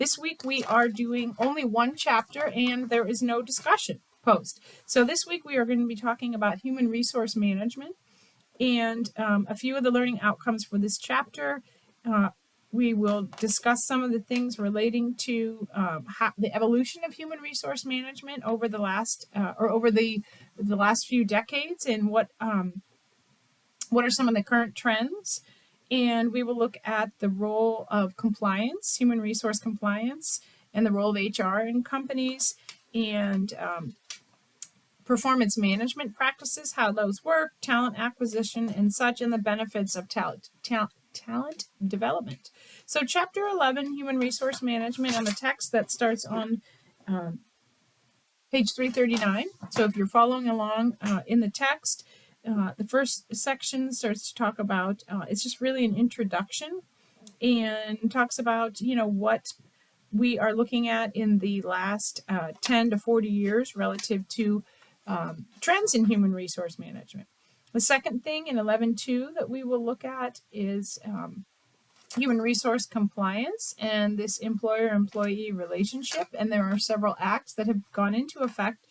This week we are doing only one chapter and there is no discussion post. So this week we are going to be talking about human resource management and a few of the learning outcomes for this chapter. We will discuss some of the things relating to the evolution of human resource management over the last few decades, and what are some of the current trends. And we will look at the role of compliance, human resource compliance, and the role of HR in companies, and performance management practices, how those work, talent acquisition and such, and the benefits of talent development. So chapter 11, human resource management, and the text that starts on page 339. So if you're following along in the text, the first section starts to talk about, it's just really an introduction, and talks about, what we are looking at in the last 10 to 40 years relative to trends in human resource management. The second thing in 11.2 that we will look at is human resource compliance and this employer-employee relationship. And there are several acts that have gone into effect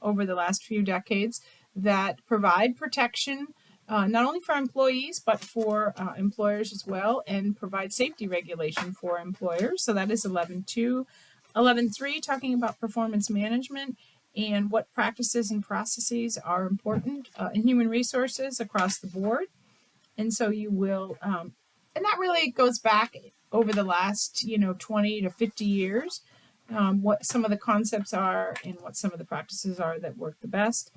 over the last few decades that provide protection not only for employees but for employers as well, and provide safety regulation for employers. So that is 11.2. 11.3, talking about performance management and what practices and processes are important in human resources across the board. And so you will, and that really goes back over the last 20 to 50 years, what some of the concepts are and what some of the practices are that work the best.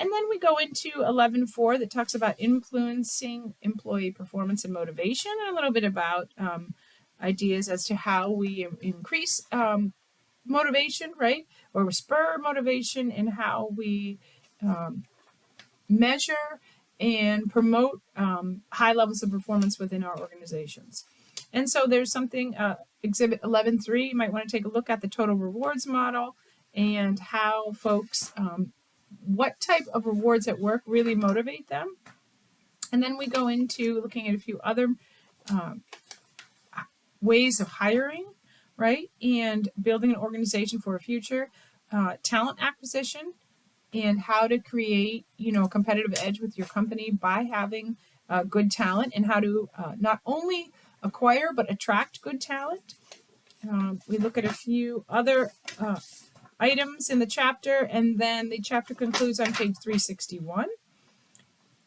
And then we go into 11.4 that talks about influencing employee performance and motivation, and a little bit about ideas as to how we increase motivation, right? Or spur motivation, and how we measure and promote high levels of performance within our organizations. And so there's something, Exhibit 11.3, you might want to take a look at the total rewards model and how folks, what type of rewards at work really motivate them. And then we go into looking at a few other ways of hiring, right? And building an organization for a future, talent acquisition, and how to create, a competitive edge with your company by having good talent, and how to not only acquire but attract good talent. We look at a few other items in the chapter, and then the chapter concludes on page 361.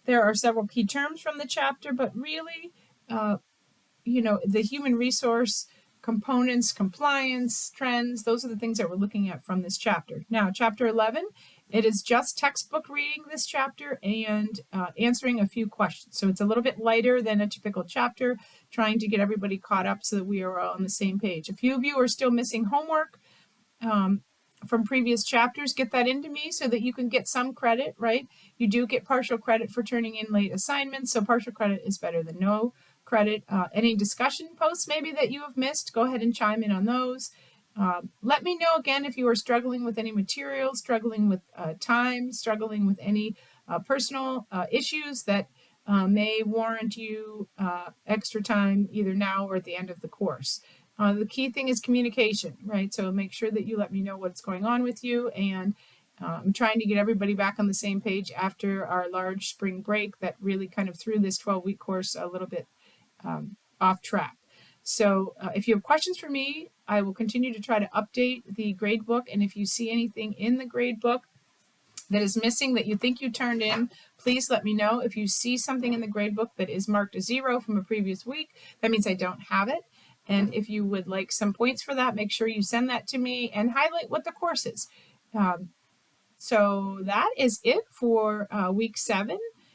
There are several key terms from the chapter, but really, the human resource components, compliance, trends, those are the things that we're looking at from this chapter. Now, chapter 11, it is just textbook reading this chapter and answering a few questions. So it's a little bit lighter than a typical chapter, trying to get everybody caught up so that we are all on the same page. A few of you are still missing homework from previous chapters. Get that into me so that you can get some credit, right? You do get partial credit for turning in late assignments, so partial credit is better than no credit. Any discussion posts maybe that you have missed, go ahead and chime in on those. Let me know again if you are struggling with any material, struggling with time, struggling with any personal issues that may warrant you extra time either now or at the end of the course. The key thing is communication, right? So make sure that you let me know what's going on with you, and I'm trying to get everybody back on the same page after our large spring break that really kind of threw this 12-week course a little bit off track. So if you have questions for me, I will continue to try to update the grade book. And if you see anything in the grade book that is missing that you think you turned in, please let me know. If you see something in the grade book that is marked a 0 from a previous week, that means I don't have it. And if you would like some points for that, make sure you send that to me and highlight what the course is. So that is it for week 7.